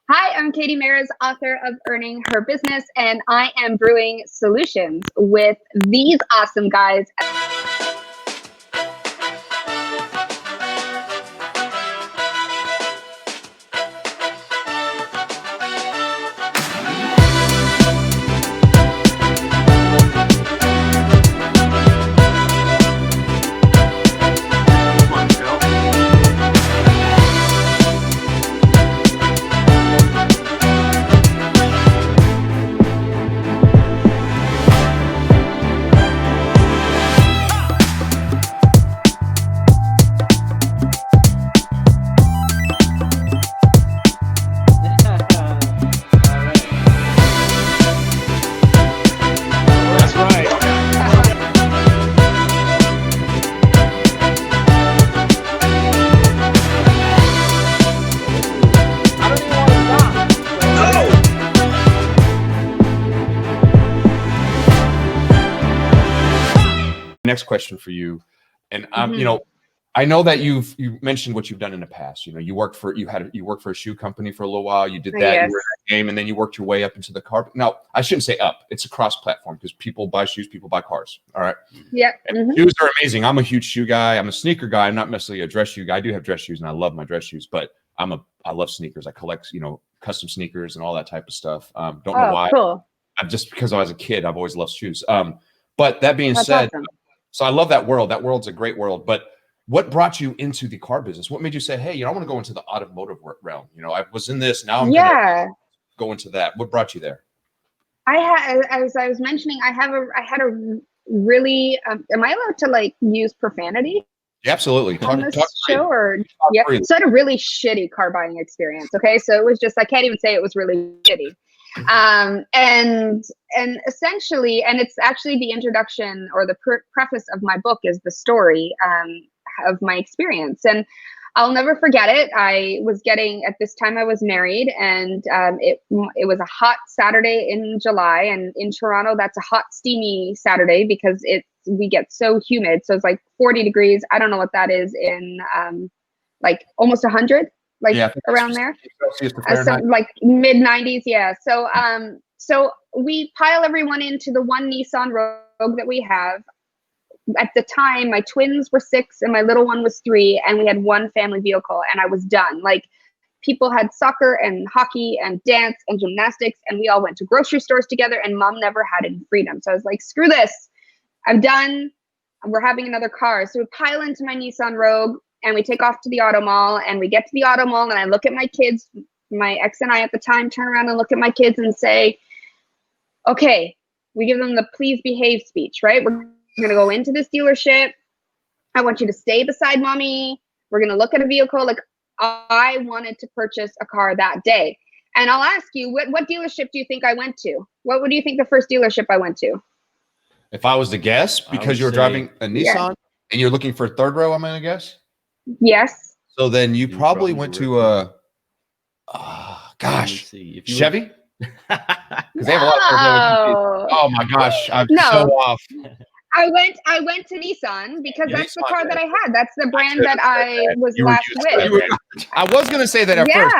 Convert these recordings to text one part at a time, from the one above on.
Hi, I'm Katie Maris, author of Earning Her Business, and I am brewing solutions with these awesome guys. Next question for you, and I know that you mentioned what you've done in the past. You worked for a shoe company for a little while. You did that, Yes. You were in that game, and then you worked your way up into the car. Now, I shouldn't say up; it's a cross-platform because people buy shoes, people buy cars. All right. Yeah. Shoes are amazing. I'm a huge shoe guy. I'm a sneaker guy. I'm not necessarily a dress shoe guy. I do have dress shoes, and I love my dress shoes. But I love sneakers. I collect custom sneakers and all that type of stuff. Don't know why. Cool. Just because I was a kid, I've always loved shoes. But that being That's said. awesome. So I love that world. That world's a great world. But what brought you into the car business? What made you say, hey, I want to go into the automotive realm? I was in this. Now I'm going to go into that. What brought you there? As I was mentioning, I had a really, am I allowed to use profanity? Yeah, absolutely. On this show or yeah. So I had a really shitty car buying experience. Okay. So it was just, I can't even say it was really shitty. And essentially, and it's actually the introduction or the preface of my book is the story of my experience. And I'll never forget it. At this time I was married, and it was a hot Saturday in July, and in Toronto that's a hot steamy Saturday because we get so humid. So it's like 40 degrees. I don't know what that is in almost 100. Around there, like mid 90s. Yeah. So we pile everyone into the one Nissan Rogue that we have. At the time, my twins were 6 and my little one was 3, and we had one family vehicle, and I was done. People had soccer and hockey and dance and gymnastics, and we all went to grocery stores together, and mom never had any freedom. So I was like, screw this. I'm done. We're having another car. So we pile into my Nissan Rogue, and we take off to the auto mall, and we get to the auto mall, and I look at my kids, my ex and I at the time, turn around and look at my kids and say, okay, we give them the please behave speech, right? We're going to go into this dealership. I want you to stay beside mommy. We're going to look at a vehicle. I wanted to purchase a car that day. And I'll ask you, what dealership do you think I went to? What do you think the first dealership I went to? If I was to guess, because you were driving a Nissan and you're looking for a third row, I'm going to guess? Yes. So then you probably went to Chevy? Because they have a lot of oh my gosh, I'm so off. I went to Nissan because that's the car that I had. That's the brand that I was last with. I was going to say that at first.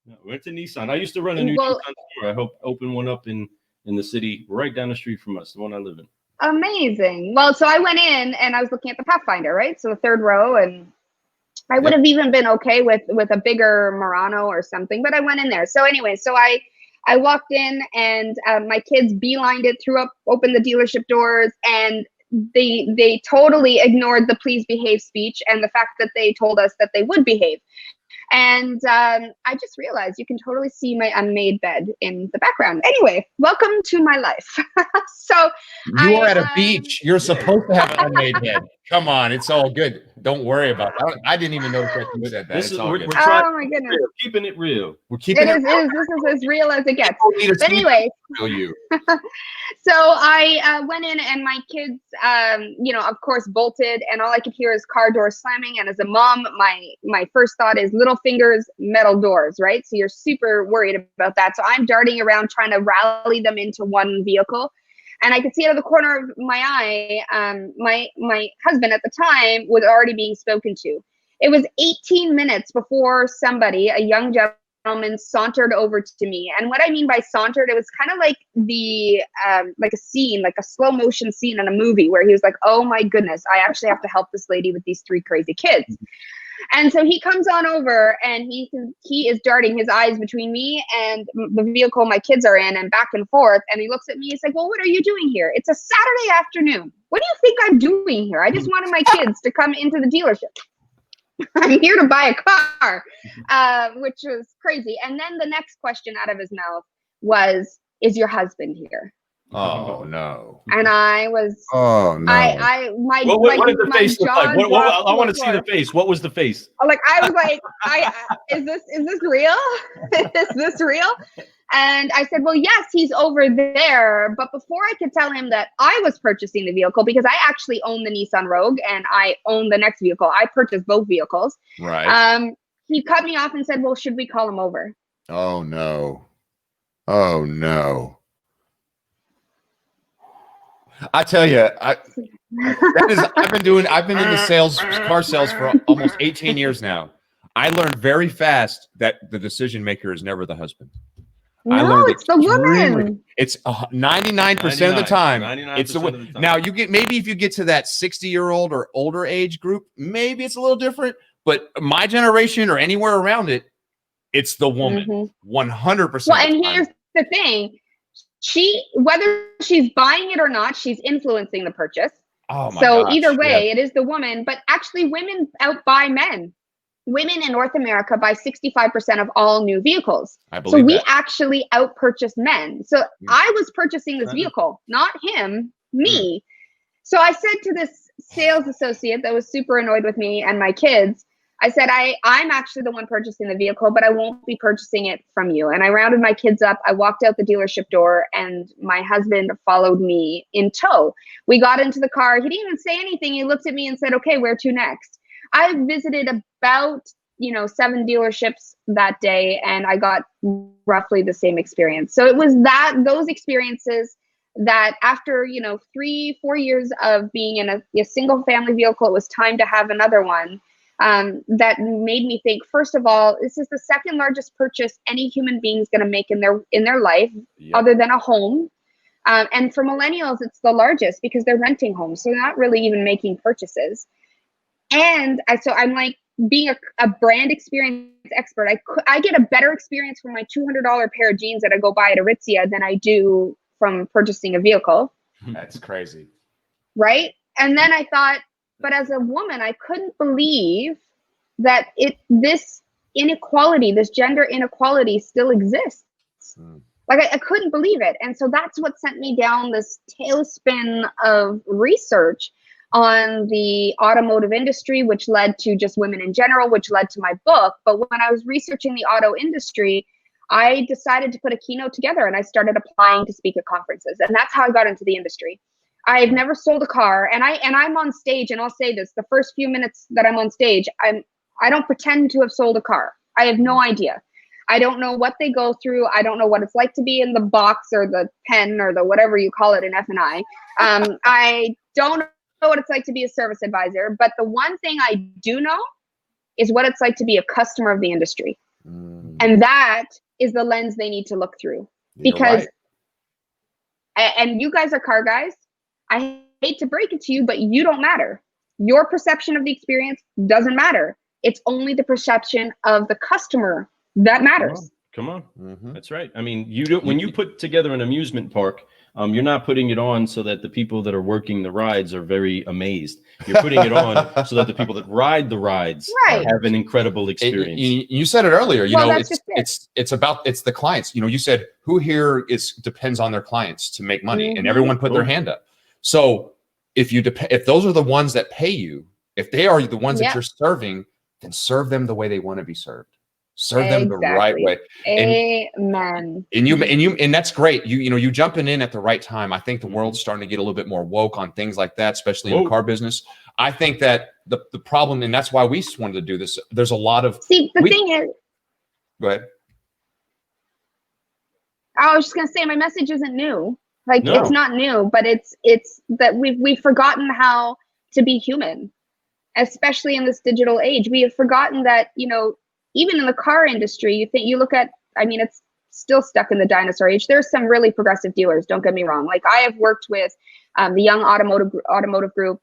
No, went to Nissan. I used to run a new Nissan store. I hope open one up in the city right down the street from us, the one I live in. Amazing. Well, so I went in and I was looking at the Pathfinder, right? So the third row, and I would have even been okay with a bigger Murano or something, but I went in there. So anyway, so I walked in, and my kids beelined it, opened the dealership doors, and they totally ignored the please behave speech and the fact that they told us that they would behave. And I just realized you can totally see my unmade bed in the background. Anyway, welcome to my life. So you are at a beach. You're supposed to have an unmade bed. Come on, it's all good. Don't worry about that. I didn't even notice that you did that. We're trying, oh my goodness, keeping it real. We're keeping it real. This is as real as it gets. But anyway, so I went in, and my kids, of course, bolted, and all I could hear is car doors slamming. And as a mom, my first thought is little fingers, metal doors, right? So you're super worried about that. So I'm darting around trying to rally them into one vehicle. And I could see out of the corner of my eye, my husband at the time was already being spoken to. It was 18 minutes before somebody, a young gentleman, sauntered over to me. And what I mean by sauntered, it was kind of like like a scene, like a slow motion scene in a movie where he was like, oh my goodness, I actually have to help this lady with these 3 crazy kids. And so he comes on over and he is darting his eyes between me and the vehicle my kids are in and back and forth. And he looks at me, he's like, well, what are you doing here? It's a Saturday afternoon. What do you think I'm doing here? I just wanted my kids to come into the dealership. I'm here to buy a car, which was crazy. And then the next question out of his mouth was, is your husband here? Oh no! And I was, oh no! What did the face look like? I want to see the face. What was the face? Like I was like, is this real? Is this real? And I said, well, yes, he's over there. But before I could tell him that I was purchasing the vehicle, because I actually own the Nissan Rogue and I own the next vehicle, I purchased both vehicles. Right. He cut me off and said, well, should we call him over? Oh no! Oh no! I tell you, I've been in the car sales for almost 18 years now. I learned very fast that the decision maker is never the husband. No, it's the woman. It's 99% of the time. It's the woman. Now you get, maybe if you get to that 60-year-old or older age group, maybe it's a little different. But my generation or anywhere around it, it's the woman. 100%. Well, and here's the thing. Whether she's buying it or not, she's influencing the purchase. Oh my so gosh, either way, it is the woman. But actually, women outbuy men. Women in North America buy 65% of all new vehicles. I believe so we that. actually outpurchase men. So I was purchasing this vehicle, not him, me. So I said to this sales associate that was super annoyed with me and my kids, I said, I'm actually the one purchasing the vehicle, but I won't be purchasing it from you. And I rounded my kids up. I walked out the dealership door and my husband followed me in tow. We got into the car. He didn't even say anything. He looked at me and said, okay, where to next? I visited about, 7 dealerships that day and I got roughly the same experience. So it was those experiences that after, 3-4 years of being in a single family vehicle, it was time to have another one. That made me think, first of all, this is the second largest purchase any human being is going to make in their life, other than a home. And for millennials, it's the largest because they're renting homes. So they're not really even making purchases. And so I'm like, being a brand experience expert, I get a better experience from my $200 pair of jeans that I go buy at Aritzia than I do from purchasing a vehicle. That's crazy. Right? And then I thought, but as a woman, I couldn't believe that this inequality, this gender inequality still exists. Like I couldn't believe it. And so that's what sent me down this tailspin of research on the automotive industry, which led to just women in general, which led to my book. But when I was researching the auto industry, I decided to put a keynote together and I started applying to speak at conferences. And that's how I got into the industry. I've never sold a car, and I'm on stage, and I'll say this, the first few minutes that I'm on stage, I don't pretend to have sold a car. I have no idea. I don't know what they go through. I don't know what it's like to be in the box or the pen or the whatever you call it in F&I. I don't know what it's like to be a service advisor, but the one thing I do know is what it's like to be a customer of the industry. And that is the lens they need to look through. Because, and you guys are car guys, I hate to break it to you, but you don't matter. Your perception of the experience doesn't matter. It's only the perception of the customer that matters. Come on. That's right. I mean, when you put together an amusement park, you're not putting it on so that the people that are working the rides are very amazed. You're putting it on so that the people that ride the rides have an incredible experience. You said it earlier. It's the clients. You said who here depends on their clients to make money, and everyone put their hand up. So if those are the ones that pay you, if they are the ones that you're serving, then serve them the way they want to be served. Serve them the right way. Amen. And that's great. You jumping in at the right time. I think the world's starting to get a little bit more woke on things like that, especially in the car business. I think that the problem, and that's why we wanted to do this. There's a lot of thing is. Go ahead. I was just gonna say my message isn't new. It's not new, but it's that we've forgotten how to be human. especially in this digital age. We have forgotten that, you know, even in the car industry, you look at, I mean, it's still stuck in the dinosaur age. There's some really progressive dealers, don't get me wrong. Like I have worked with the Young Automotive Group,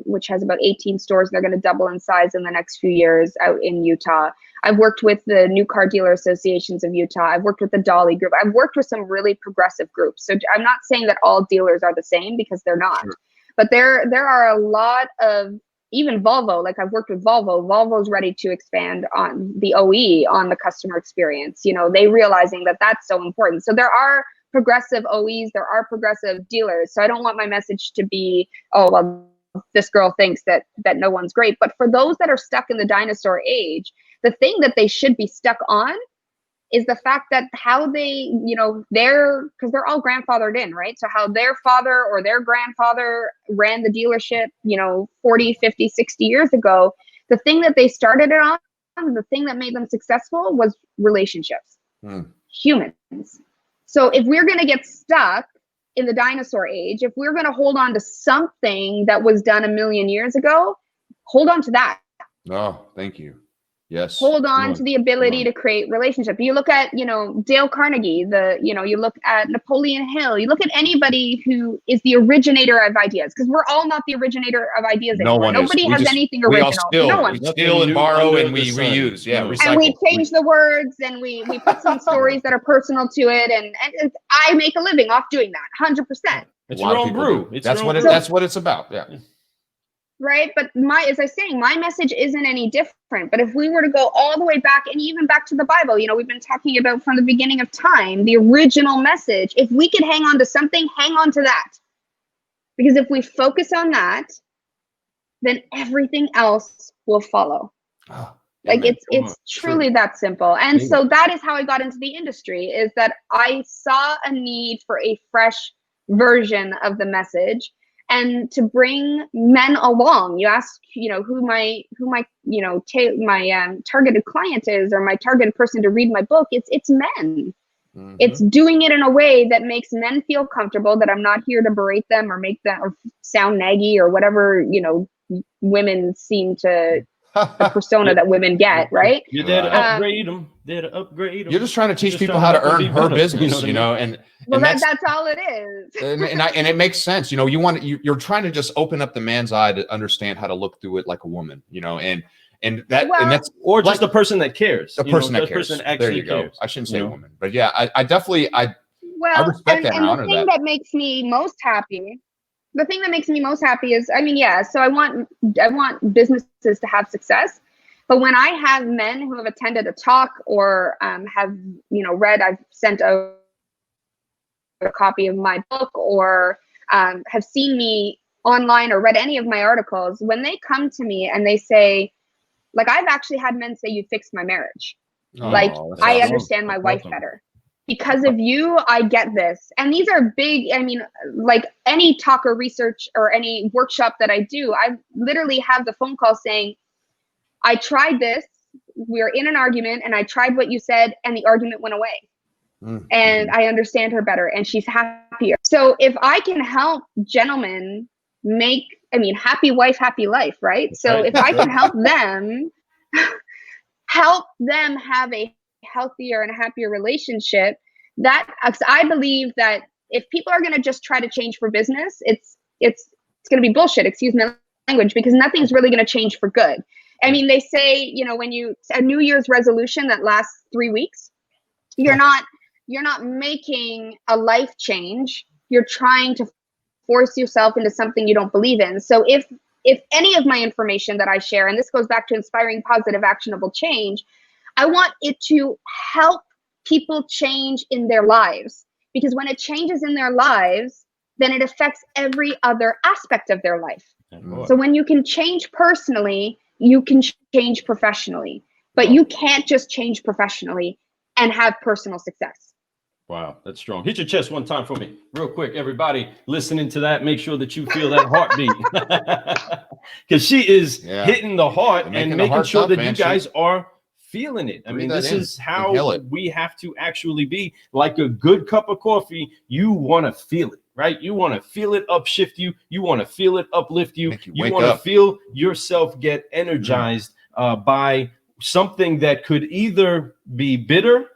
which has about 18 stores. They're going to double in size in the next few years out in Utah. I've worked with the New Car Dealer Associations of Utah. I've worked with the Dolly Group. I've worked with some really progressive groups. So I'm not saying that all dealers are the same, because they're not. Sure. But there are a lot of, even Volvo, like I've worked with Volvo. Volvo's ready to expand on the OE, on the customer experience. You know, they realizing that that's so important. So there are progressive OEs, there are progressive dealers. So I don't want my message to be, oh, well, this girl thinks that no one's great. But for those that are stuck in the dinosaur age, the thing that they should be stuck on is the fact that how they, you know, because they're all grandfathered in, right? So how their father or their grandfather ran the dealership, you know, 40, 50, 60 years ago, the thing that they started it on, the thing that made them successful was relationships, humans. So if we're going to get stuck in the dinosaur age, if we're going to hold on to something that was done 1 million years ago, hold on to that. Oh, thank you. Yes. Hold on to the ability to create relationship. You look at, you know, Dale Carnegie, you look at Napoleon Hill, you look at anybody who is the originator of ideas, because we're all not the originator of ideas anymore. Nobody has anything original. No one. We steal and borrow and we reuse. Yeah. Recycle. And we change the words and we put some stories that are personal to it. And I make a living off doing that. 100%. It's your own brew. That's what it's about. Yeah. Right. But as I was saying, my message isn't any different. But if we were to go all the way back, and even back to the Bible, you know, we've been talking about from the beginning of time, the original message, if we could hang on to something, hang on to that. Because if we focus on that, then everything else will follow. Oh, like it's truly that simple. And so that is how I got into the industry, is that I saw a need for a fresh version of the message. And to bring men along. You ask, you know, who my you know, my targeted client is, or my targeted person to read my book. It's men. Mm-hmm. It's doing it in a way that makes men feel comfortable, that I'm not here to berate them or make them or sound naggy or whatever, you know, women seem to, the persona that women get, right? You're there to upgrade them. There to upgrade them. You're just trying to teach people how to earn her business, you know, and that's all it is. and it makes sense. You know, you're trying to just open up the man's eye to understand how to look through it like a woman, you know, and that's or just the person that cares. The person that cares. Person actually there you cares. go. I shouldn't say woman, but yeah, I definitely I respect that and honor that. The thing that makes me most happy. The thing that makes me most happy is, I mean, yeah, so I want businesses to have success. But when I have men who have attended a talk or have, you know, I've sent a copy of my book, or have seen me online or read any of my articles, when they come to me and they say, like, I've actually had men say, you fixed my marriage. I understand my wife better. Because of you, I get this. And these are big, I mean, like any talk or research or any workshop that I do, I literally have the phone call saying, I tried this, we're in an argument, and I tried what you said, and the argument went away. Mm-hmm. And I understand her better, and she's happier. So if I can help gentlemen happy wife, happy life, right? So if I can help them have a healthier and happier relationship, that I believe that if people are going to just try to change for business, it's going to be bullshit, excuse my language, because nothing's really going to change for good. I mean, they say, you know, when a New Year's resolution that lasts 3 weeks, you're not making a life change. You're trying to force yourself into something you don't believe in. So if any of my information that I share, and this goes back to inspiring positive, actionable change, I want it to help people change in their lives, because when it changes in their lives, then it affects every other aspect of their life. So when you can change personally, you can change professionally, but you can't just change professionally and have personal success. Wow, that's strong. Hit your chest one time for me, real quick. Everybody listening to that, make sure that you feel that heartbeat, because she is hitting the heart and making sure that you guys are feeling it. I mean, this is how we have to actually be. Like a good cup of coffee, you want to feel it, right? You want to feel it upshift you. You want to feel it uplift you. You want to up. feel yourself get energized by something that could either be bitter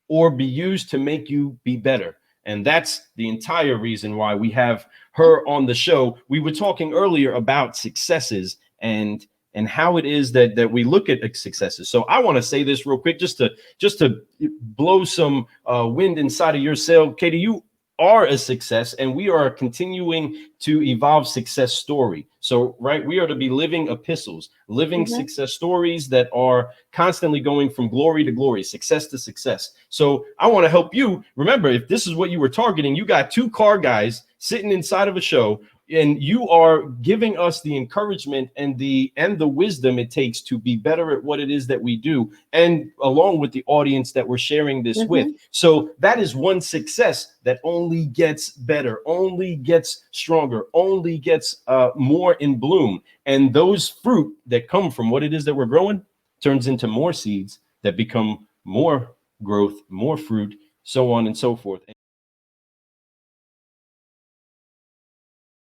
or be used to make you be better. And that's the entire reason why we have her on the show. We were talking earlier about successes and how it is that we look at successes. So I want to say this real quick, just to blow some wind inside of your sail. Katie, you are a success, and we are continuing to evolve success story. So, right, we are to be living epistles, living success stories that are constantly going from glory to glory, success to success. So I want to help you. Remember, if this is what you were targeting, you got two car guys sitting inside of a show, and you are giving us the encouragement and the wisdom it takes to be better at what it is that we do, and along with the audience that we're sharing this with. So that is one success that only gets better, only gets stronger, only gets more in bloom. And those fruit that come from what it is that we're growing turns into more seeds that become more growth, more fruit, so on and so forth.